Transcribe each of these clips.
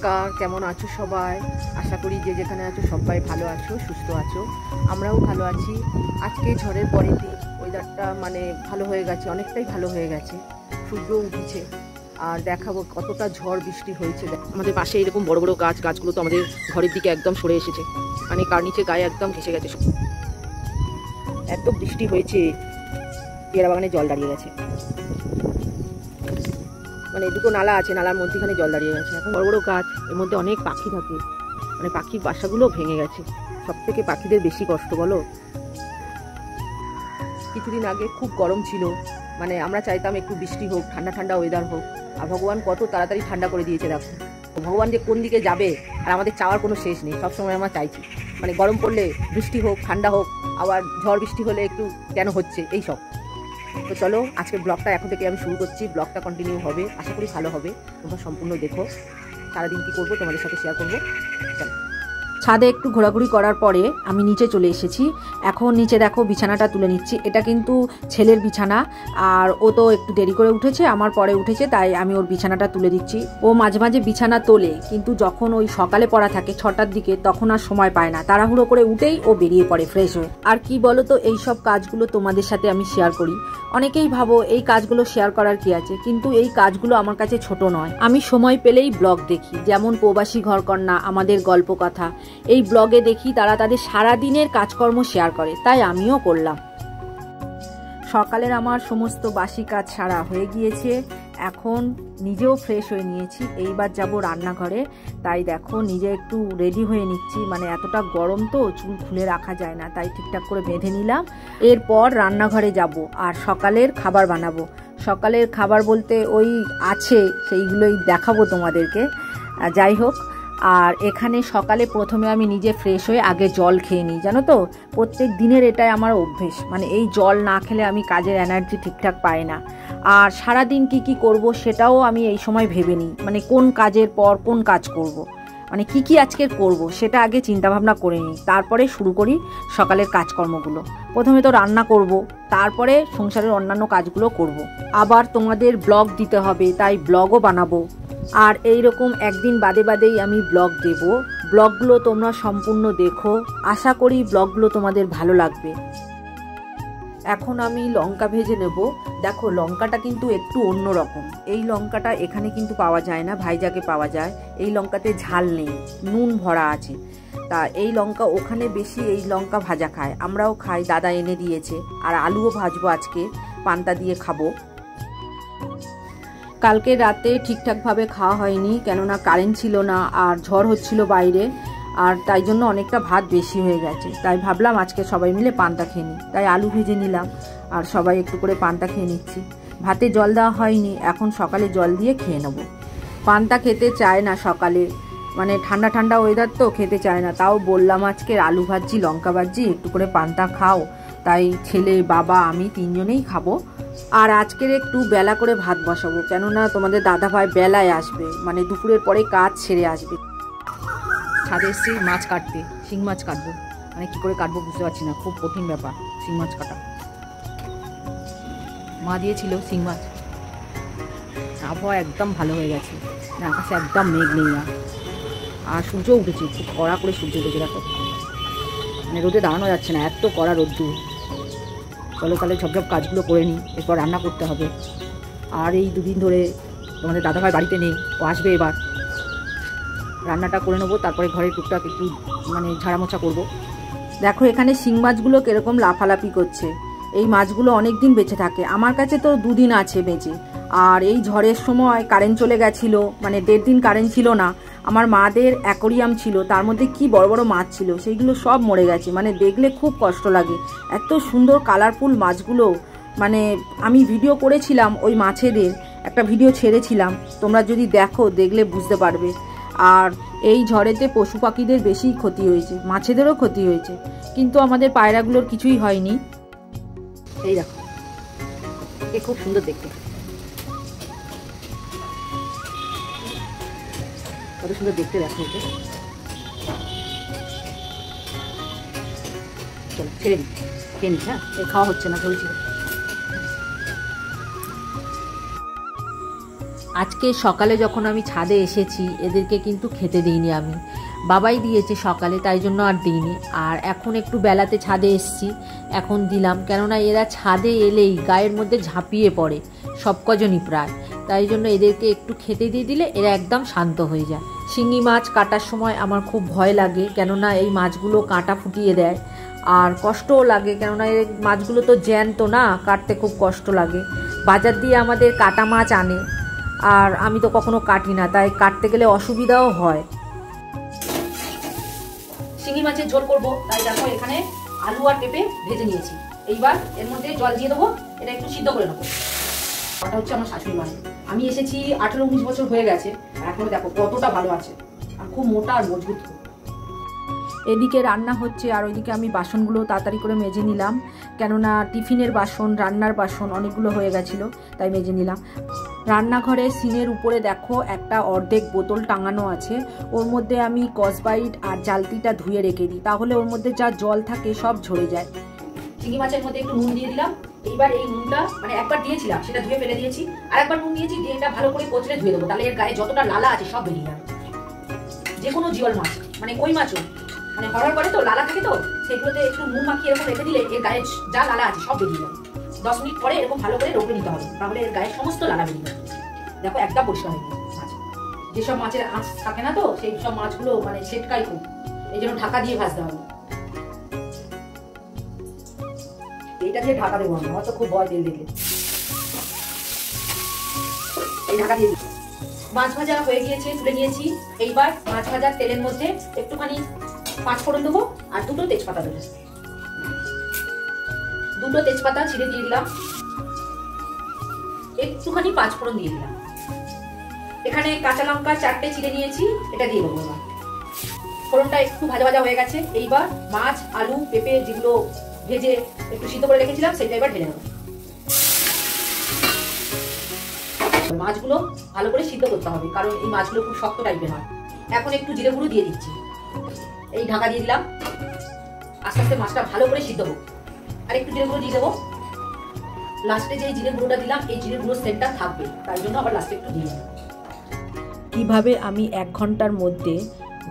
নমস্কার, কেমন আছো সবাই? আশা করি যে যেখানে আছো সবাই ভালো আছো, সুস্থ আছো। আমরাও ভালো আছি। আজকে ঝড়ের পরের দিন ওয়েদারটা মানে ভালো হয়ে গেছে, অনেকটাই ভালো হয়ে গেছে। সূর্য উঠেছে আর দেখাবো কতটা ঝড় বৃষ্টি হয়েছে। আমাদের পাশে এরকম বড় বড় গাছগুলো তো আমাদের ঘরের দিকে একদম সরে এসেছে, মানে কার নিচে গায়ে একদম ঘেসে গেছে। এত বৃষ্টি হয়েছে, পেয়ারা বাগানে জল দাঁড়িয়ে গেছে। মানে দুটো নালা আছে, নালার মধ্যেখানে জল দাঁড়িয়ে গেছে। এখন বড় বড় গাছ, এর মধ্যে অনেক পাখি থাকে, মানে পাখির বাসাগুলো ভেঙে গেছে। সব থেকে পাখিদের বেশি কষ্ট বলো। কিছুদিন আগে খুব গরম ছিল, মানে আমরা চাইতাম একটু বৃষ্টি হোক, ঠান্ডা ঠান্ডা ওয়েদার হোক। আর ভগবান কত তাড়াতাড়ি ঠান্ডা করে দিয়েছে দেখো। ভগবান যে কোন দিকে যাবে আর আমাদের চাওয়ার কোনো শেষ নেই। সবসময় আমরা চাইছি মানে গরম পড়লে বৃষ্টি হোক, ঠান্ডা হোক, আবার ঝড় বৃষ্টি হলে একটু কেন হচ্ছে এই সব। তো চলো আজকের ব্লগটা এখন থেকে আমি শুরু করছি। ব্লগটা কন্টিনিউ হবে, আশা করি ভালো হবে। তোমরা সম্পূর্ণ দেখো। সারাদিন কী করবো তোমাদের সাথে শেয়ার করবো। চলো। ছাদে একটু ঘোরাঘুরি করার পরে আমি নিচে চলে এসেছি। এখন নিচে দেখো বিছানাটা তুলে নিচ্ছি। এটা কিন্তু ছেলের বিছানা, আর ও তো একটু দেরি করে উঠেছে, আমার পরে উঠেছে, তাই আমি ওর বিছানাটা তুলে দিচ্ছি। ও মাঝে মাঝে বিছানা তোলে, কিন্তু যখন ওই সকালে পড়া থাকে 6টার দিকে, তখন আর সময় পায় না। তাড়াহুড়ো করে উঠেই ও বেরিয়ে পড়ে ফ্রেশ হয়ে। আর কি বলো তো, এই সব কাজগুলো তোমাদের সাথে আমি শেয়ার করি। অনেকেই ভাবো এই কাজগুলো শেয়ার করার কি আছে, কিন্তু এই কাজগুলো আমার কাছে ছোট নয়। আমি সময় পেলেই ব্লগ দেখি, যেমন প্রবাসী ঘরকন্যা, আমাদের গল্প কথা, এই ব্লগে দেখি তারা তাদের সারাদিনের কাজকর্ম শেয়ার করে, তাই আমিও করলাম। সকালের আমার সমস্ত বাসি কাজ সারা হয়ে গিয়েছে। এখন নিজেও ফ্রেশ হয়ে নিয়েছি। এইবার যাব রান্নাঘরে, তাই দেখো নিজে একটু রেডি হয়ে নিচ্ছি। মানে এতটা গরম তো চুল খুলে রাখা যায় না, তাই ঠিকঠাক করে বেঁধে নিলাম। এরপর রান্নাঘরে যাব আর সকালের খাবার বানাবো। সকালের খাবার বলতে ওই আছে, সেইগুলোই দেখাবো তোমাদেরকে। যাই হোক, আর এখানে সকালে প্রথমে আমি নিজে ফ্রেশ হয়ে আগে জল খেয়ে নিই। জানো তো, প্রত্যেক দিনের এটাই আমার অভ্যেস। মানে এই জল না খেলে আমি কাজের এনার্জি ঠিকঠাক পাই না। আর সারাদিন কি করব সেটাও আমি এই সময় ভেবে নিই, মানে কোন কাজের পর কোন কাজ করব, মানে কি আজকে করব সেটা আগে চিন্তাভাবনা করে নিই। তারপরে শুরু করি সকালের কাজকর্মগুলো। প্রথমে তো রান্না করব, তারপরে সংসারের অন্যান্য কাজগুলো করব। আবার তোমাদের ব্লগ দিতে হবে, তাই ব্লগও বানাবো। আর এইরকম একদিন বাদে বাদেই আমি ব্লগ দেব। ব্লগগুলো তোমরা সম্পূর্ণ দেখো, আশা করি ব্লগগুলো তোমাদের ভালো লাগবে। এখন আমি লঙ্কা ভেজে নেব। দেখো লঙ্কাটা কিন্তু একটু অন্য রকম। এই লঙ্কাটা এখানে কিন্তু পাওয়া যায় না, ভাইজাকে পাওয়া যায়। এই লঙ্কাতে ঝাল নেই, নুন ভরা আছে। তা এই লঙ্কা ওখানে বেশি এই লঙ্কা ভাজা খায়, আমরাও খাই, দাদা এনে দিয়েছে। আর আলুও ভাজবো আজকে, পান্তা দিয়ে খাবো। কালকে রাতে ঠিকঠাকভাবে খাওয়া হয়নি, কেননা কারেন্ট ছিল না আর ঝড় হচ্ছিল বাইরে, আর তাই জন্য অনেকটা ভাত বেশি হয়ে গেছে। তাই ভাবলাম আজকে সবাই মিলে পান্তা খেয়ে নিই, তাই আলু ভেজে নিলাম আর সবাই একটু করে পান্তা খেয়ে নিচ্ছি। ভাতে জল দেওয়া হয়নি, এখন সকালে জল দিয়ে খেয়ে নেব। পান্তা খেতে চায় না সকালে, মানে ঠান্ডা ঠান্ডা ওয়েদার তো খেতে চায় না। তাও বললাম আজকে আলু ভাজি, লঙ্কা ভাজি, একটু করে পান্তা খাও। তাই ছেলে, বাবা, আমি তিনজনেই খাবো। আর আজকের একটু বেলা করে ভাত বসাবো, কেননা তোমাদের দাদা ভাই বেলায় আসবে, মানে দুপুরের পরে কাজ ছেড়ে আসবে। ছাদে এসেছি মাছ কাটতে, শিং মাছ কাটবো। মানে কি করে কাটবো বুঝতে পারছি না, খুব কঠিন ব্যাপার শিং মাছ কাটা। মা দিয়েছিল শিং মাছ। আবহাওয়া একদম ভালো হয়ে গেছে, আকাশে একদম মেঘ নেই না, আর সূর্য উঠেছে, খুব কড়া করে সূর্য উঠেছে দেখো। মানে রোদে দাঁড়ানো যাচ্ছে না, এত কড়া রোদ্দুর। চলো তাহলে ঝপঝপ কাজগুলো করে নিই, এরপর রান্না করতে হবে। আর এই দুদিন ধরে তোমাদের দাদাভাই বাড়িতে নেই, ও আসবে এবার। রান্নাটা করে নেবো, তারপরে ঘরে টুকটাক একটু মানে ঝাড়ামোছা করবো। দেখো এখানে শিং মাছগুলো কীরকম লাফালাফি করছে। এই মাছগুলো অনেক দিন বেঁচে থাকে, আমার কাছে তো 2 দিন আছে বেঁচে। আর এই ঝড়ের সময় কারেন্ট চলে গেছিলো, মানে 1.5 দিন কারেন্ট ছিল না। আমার মাদের অ্যাকোরিয়াম ছিল, তার মধ্যে কি বড় বড় মাছ ছিল, সেইগুলো সব মরে গেছে। মানে দেখলে খুব কষ্ট লাগে, এত সুন্দর কালারফুল মাছগুলো। মানে আমি ভিডিও করেছিলাম ওই মাছেদের, একটা ভিডিও ছেড়েছিলাম, তোমরা যদি দেখো দেখলে বুঝতে পারবে। আর এই ঝড়েতে পশু পাখিদের বেশি ক্ষতি হয়েছে, মাছেদেরও ক্ষতি হয়েছে, কিন্তু আমাদের পায়রাগুলোর কিছুই হয়নি। এই দেখো, এ খুব সুন্দর দেখতে, কত সুন্দর দেখতে দেখো ওকে। চলো ছেড়ে দিই, খেয়ে নিস। হ্যাঁ, এর খাওয়া হচ্ছে না, চলছে। আজকে সকালে যখন আমি ছাদে এসেছি এদেরকে কিন্তু খেতে দিইনি, আমি বাবাই দিয়েছে সকালে, তাই জন্য আর দিইনি। আর এখন একটু বেলাতে ছাদে এসেছি, এখন দিলাম, কেননা এরা ছাদে এলেই গায়ের মধ্যে ঝাঁপিয়ে পড়ে সব কজনই প্রায়, তাই জন্য এদেরকে একটু খেতে দিয়ে দিলে এরা একদম শান্ত হয়ে যায়। শিঙি মাছ কাটার সময় আমার খুব ভয় লাগে, কেননা এই মাছগুলো কাঁটা ফুটিয়ে দেয় আর কষ্টও লাগে, কেননা এই মাছগুলো তো জ্যান্ত না, কাটতে খুব কষ্ট লাগে। বাজার দিয়ে আমাদের কাটা মাছ আনে, আর আমি তো কখনো কাটি না, তাই কাটতে গেলে অসুবিধাও হয়। শিঙি মাছের ঝোল করবো, তাই দেখো এখানে আলু আর পেঁপে ভেজে নিয়েছি। এইবার এর মধ্যে জল দিয়ে দেবো, এটা একটু সিদ্ধ করে নেবো। ওটা হচ্ছে আমার শাশুড়ি মা। আমি এসেছি 18-19 বছর হয়ে গেছে, এখনো দেখো কতটা ভালো আছে, আর খুব মোটা আর মজবুত। এদিকে রান্না হচ্ছে আর ওইদিকে আমি বাসনগুলো তাড়াতাড়ি করে মেজে নিলাম, কেননা টিফিনের বাসন, রান্নার বাসন অনেকগুলো হয়ে গেছিলো, তাই মেজে নিলাম। রান্নাঘরে সিনের উপরে দেখো একটা অর্ধেক বোতল টাঙানো আছে, ওর মধ্যে আমি কসবাইট আর জালতিটা ধুয়ে রেখে দিই, তাহলে ওর মধ্যে যা জল থাকে সব ঝরে যায়। চিংড়ি মাছের মধ্যে একটু নুন দিয়ে দিলাম। এইবার এই নুনটা মানে একবার দিয়েছিলাম, সেটা ধুয়ে ফেলে দিয়েছি, আর একবার নুন দিয়েছি, দিয়ে এটা ভালো করে কচলে ধুয়ে দেবো, তাহলে এর গায়ে যতটা লালা আছে সব বেরিয়ে যাবে। যে কোনো জিওল মাছ, মানে কই মাছও মানে হরর করে তো লালা থাকে, তো সেগুলোতে একটু নুন মাখিয়ে এরকম রেখে দিলে এর গায়ে যা লালা আছে সব বেরিয়ে যাবে। 10 মিনিট পরে এরকম ভালো করে রোপে নিতে হবে, তাহলে এর গায়ে সমস্ত লালা বেরিয়ে যাবে। দেখো একদম পরিষ্কার হয়ে গেছে মাছ। যেসব মাছের আঁচ থাকে না তো, সেই সব মাছগুলো মানে ছেটকাই খুব, এই জন্য ঢাকা দিয়ে ভাজতে হবে। এইটা দিয়ে ঢাকা দেবো, আমার তো খুব ভয় তেল দেখলে। এই ঢাকা দিয়ে দিই। মাছ ভাজা হয়ে গিয়েছে, তুলে নিয়েছি। এইবার মাছ ভাজার তেলের মধ্যে একটুখানি 5 ফোড়ন দেবো আর 2টো তেজপাতা দেবো। 2টো তেজপাতা ছিঁড়ে দিয়ে দিলাম, একটুখানি 5 ফোড়ন দিয়ে দিলাম। এখানে কাঁচা লঙ্কা 4টে ছিঁড়ে নিয়েছি, এটা দিয়ে দেবো। এবার ফোড়নটা একটু ভাজা ভাজা হয়ে গেছে, এইবার মাছ, আলু, পেঁপে যেগুলো ভেজে একটু সিদ্ধ করে রেখেছিলাম সেটা এবার ঢেলে দেবো। মাছগুলো ভালো করে সিদ্ধ করতে হবে, কারণ এই মাছগুলো খুব শক্ত টাইপের হয়। এখন একটু জিরে গুঁড়ো দিয়ে দিচ্ছি, এই ঢাকা দিয়ে দিলাম। আস্তে আস্তে মাছটা ভালো করে সিদ্ধ হোক, আর একটু জিরে গুঁড়ো দিয়ে দেবো। লাস্টে যে জিরে গুঁড়োটা দিলাম, এই জিরে গুঁড়োর সেন্টটা থাকবে, তাই জন্য আবার লাস্টে একটু দিয়ে দিলাম। কিভাবে আমি 1 ঘন্টার মধ্যে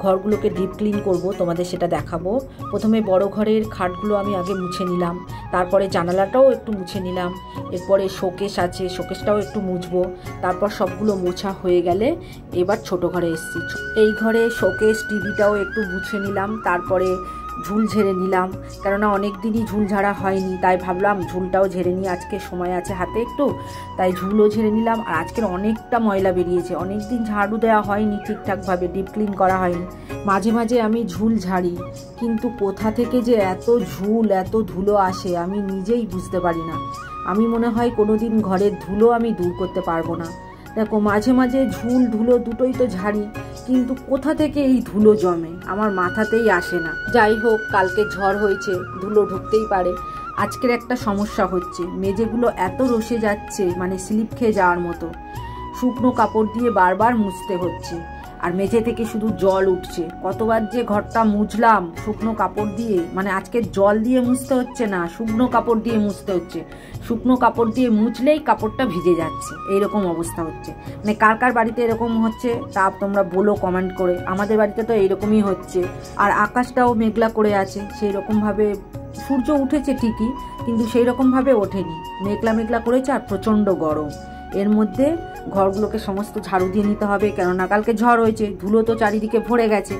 ঘরগুলোকে ডিপ ক্লিন করব তোমাদের সেটা দেখাবো। প্রথমে বড় ঘরের খাটগুলো আমি আগে মুছে নিলাম, তারপরে জানালাটাও একটু মুছে নিলাম, এরপরে শোকেস আছে, শোকেসটাও একটু মুছবো। তারপর সবগুলো মোছা হয়ে গেলে এবার ছোট ঘরে এসেছি। এই ঘরে শোকেস, টিভিটাও একটু মুছে নিলাম, তারপরে ঝুল ঝেড়ে নিলাম, কেননা অনেক দিনই ঝুল ঝাড়া হয়নি, তাই ভাবলাম ঝুলটাও ঝেড়ে নিই, আজকে সময় আছে হাতে একটু, তাই ঝুলও ঝেড়ে নিলাম। আর আজকের অনেকটা ময়লা বেরিয়েছে, অনেক দিন ঝাড়ু দেওয়া হয়নি ঠিকঠাকভাবে, ডিপ ক্লিন করা হয়নি। মাঝে মাঝে আমি ঝুল ঝাড়ি, কিন্তু কোথা থেকে যে এত ঝুল, এত ধুলো আসে আমি নিজেই বুঝতে পারি না। আমি মনে হয় কোনোদিন ঘরের ধুলো আমি দূর করতে পারবো না। দেখো মাঝে মাঝে ঝুল ধুলো দুটোই তো ঝাড়ি, কিন্তু কোথা থেকে এই ধুলো জমে আমার মাথাতেই আসে না। যাই হোক, কালকে ঝড় হয়েছে, ধুলো ঢুকতেই পারে। আজকের একটা সমস্যা হচ্ছে, মেঝেগুলো এত রসে যাচ্ছে, মানে স্লিপ খেয়ে যাওয়ার মতো। শুকনো কাপড় দিয়ে বারবার মুছতে হচ্ছে, আর মেঝে থেকে শুধু জল উঠছে। কতবার যে ঘরটা মুছলাম শুকনো কাপড় দিয়ে, মানে আজকে জল দিয়ে মুছতে হচ্ছে না, শুকনো কাপড় দিয়ে মুছতে হচ্ছে। শুকনো কাপড় দিয়ে মুছলেই কাপড়টা ভিজে যাচ্ছে, এইরকম অবস্থা হচ্ছে। মানে কার কার বাড়িতে এরকম হচ্ছে তা তোমরা বলো কমেন্ট করে। আমাদের বাড়িতে তো এইরকমই হচ্ছে। আর আকাশটাও মেঘলা করে আছে, সেই রকমভাবে সূর্য উঠেছে ঠিকই, কিন্তু সেই রকমভাবে ওঠেনি, মেঘলা মেঘলা করেছে আর প্রচণ্ড গরম। এর মধ্যে ঘরগুলোকে সমস্ত ঝাড়ু দিয়ে নিতে হবে, কেননা কালকে ঝড় হয়েছে, ধুলো তো চারিদিকে ভরে গেছে।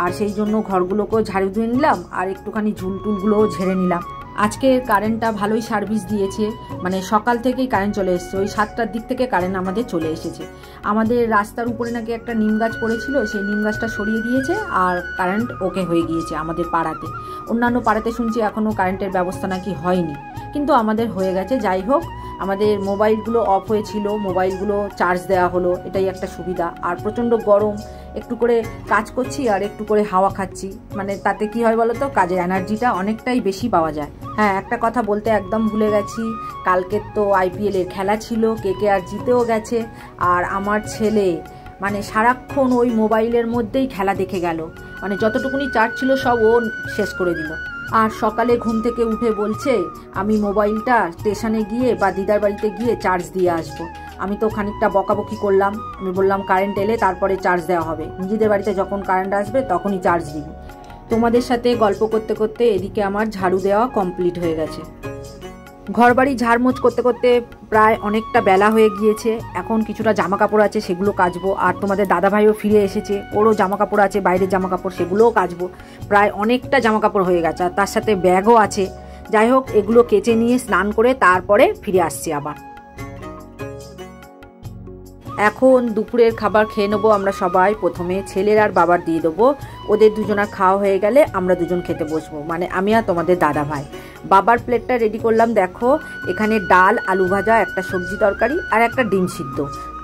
আর সেই জন্য ঘরগুলোকেও ঝাড়ু দিয়ে নিলাম, আর একটুখানি ঝুল টুলগুলোও ঝেড়ে নিলাম। আজকে কারেন্টটা ভালোই সার্ভিস দিয়েছে, মানে সকাল থেকেই কারেন্ট চলে এসেছে, ওই 7টার দিক থেকে কারেন্ট আমাদের চলে এসেছে। আমাদের রাস্তার উপরে নাকি একটা নিম গাছ পড়েছিল, সেই নিম গাছটা সরিয়ে দিয়েছে, আর কারেন্ট ওকে হয়ে গিয়েছে আমাদের পাড়াতে। অন্যান্য পাড়াতে শুনছি এখনও কারেন্টের ব্যবস্থা নাকি হয়নি, কিন্তু আমাদের হয়ে গেছে। যাই হোক, আমাদের মোবাইলগুলো অফ হয়েছিল, মোবাইলগুলো চার্জ দেওয়া হলো, এটাই একটা সুবিধা। আর প্রচণ্ড গরম, একটু করে কাজ করছি আর একটু করে হাওয়া খাচ্ছি, মানে তাতে কি হয় বলো তো, কাজের এনার্জিটা অনেকটাই বেশি পাওয়া যায়। হ্যাঁ, একটা কথা বলতে একদম ভুলে গেছি, কালকে তো IPL এর খেলা ছিল, KKR জিতেও গেছে, আর আমার ছেলে মানে সারাক্ষণ ওই মোবাইলের মধ্যেই খেলা দেখে গেল, মানে যতটুকুনি চার্জ ছিল সব ও শেষ করে দিল। আর সকালে ঘুম থেকে উঠে বলছে আমি মোবাইলটা স্টেশনে গিয়ে বা দিদার বাড়িতে গিয়ে চার্জ দিয়ে আসবো। আমি তো খানিকটা বকাবকি করলাম, আমি বললাম কারেন্ট এলে তারপরে চার্জ দেওয়া হবে, নিজেদের বাড়িতে যখন কারেন্ট আসবে তখনই চার্জ দিবি। তোমাদের সাথে গল্প করতে করতে এদিকে আমার ঝাড়ু দেওয়া কমপ্লিট হয়ে গেছে। ঘরবাড়ি ঝাড়মোছ করতে করতে প্রায় অনেকটা বেলা হয়ে গিয়েছে। এখন কিছুটা জামা কাপড় আছে, সেগুলো কাচবো। আর তোমাদের দাদাভাইও ফিরে এসেছে, ওরও জামা কাপড় আছে, বাইরের জামা কাপড়, সেগুলোও কাচবো। প্রায় অনেকটা জামা কাপড় হয়ে গেছে, আর তার সাথে ব্যাগও আছে। যাই হোক, এগুলো কেচে নিয়ে স্নান করে তারপরে ফিরে আসছি আবার। এখন দুপুরের খাবার খেয়ে নেবো আমরা সবাই। প্রথমে ছেলের আর বাবার দিয়ে দেবো, ওদের দুজনের খাওয়া হয়ে গেলে আমরা দুজন খেতে বসবো, মানে আমি আর তোমাদের দাদা ভাই। বাবার প্লেটটা রেডি করলাম, দেখো এখানে ডাল, আলু ভাজা, একটা সবজি তরকারি আর একটা ডিম সিদ্ধ।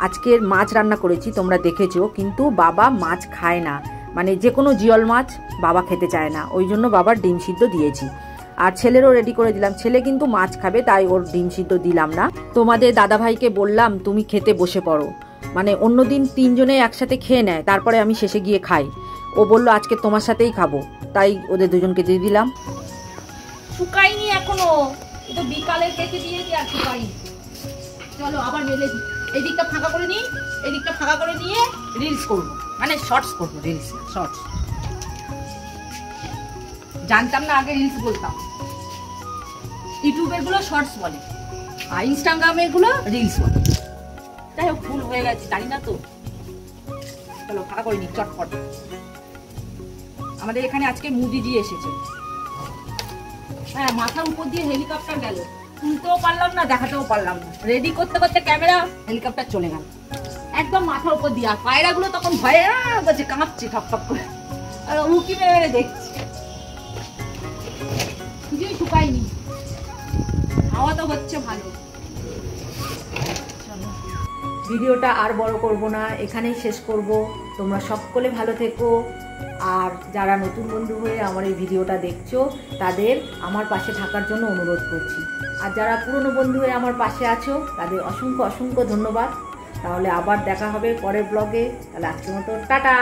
আজকের মাছ রান্না করেছি, তোমরা দেখেছো, কিন্তু বাবা মাছ খায় না, মানে যে কোনো জিয়ল মাছ বাবা খেতে চায় না, ওই জন্য বাবার ডিম সিদ্ধ দিয়েছি। আর ছেলেরও রেডি করে দিলাম, ছেলে কিন্তু মাছ খাবে, তাই ওর ডিম সিদ্ধ দিলাম না। তোমাদের দাদাভাইকে বললাম তুমি খেতে বসে পড়ো, মানে অন্যদিন তিনজনে একসাথে খেয়ে নেয়, তারপরে আমি শেষে গিয়ে খাই। ও বললো আজকে তোমার সাথেই খাবো, তাই ওদের দুজনকে দিয়ে দিলাম। শুকাইনি এখনো, তো বিকালের কেটে দিয়েছি আর শুকাইনি। চলো আবার মেলে দিই, এই দিকটা ফাঁকা করে নিই, এই দিকটা ফাঁকা করে নিয়ে রিলস করবো, মানে শর্টস করবো, রিলস শর্টস। জানতাম না, আগে রিলস বলতাম, ইউটিউবের গুলো শর্টস বলে আর ইনস্টাগ্রামের গুলো রিলস বলে। যাই হোক, ভুল হয়ে গেছে, জানি না তো। চলো ফাঁকা করে নিই চটপট। আমাদের এখানে আজকে মোদিজি এসেছে। হ্যাঁ, মাথার উপর দিয়ে হেলিকপ্টার গেল, তুলতেও পারলাম না, দেখাতেও পারলাম না। রেডি করতে করতে ক্যামেরা, হেলিকপ্টার চলে গেল একদম মাথার উপর দিয়ে। আর পায়রাগুলো তখন ভয়ে বলছে, কাঁপছে ঠপ ঠপ করে, আর উকি মেরে দেখছে। কিছুই শুকায়নি, হাওয়া তো হচ্ছে ভালো। ভিডিওটা আর বড় করব না, এখানেই শেষ করব। তোমরা সকলে ভালো থেকো। আর যারা নতুন বন্ধু হয়ে আমার এই ভিডিওটা দেখছো, তাদের আমার পাশে থাকার জন্য অনুরোধ করছি। আর যারা পুরনো বন্ধু হয়ে আমার পাশে আছো, তাদের অসংখ্য অসংখ্য ধন্যবাদ। তাহলে আবার দেখা হবে পরের ব্লগে। তাহলে আজকের মতো টাটা।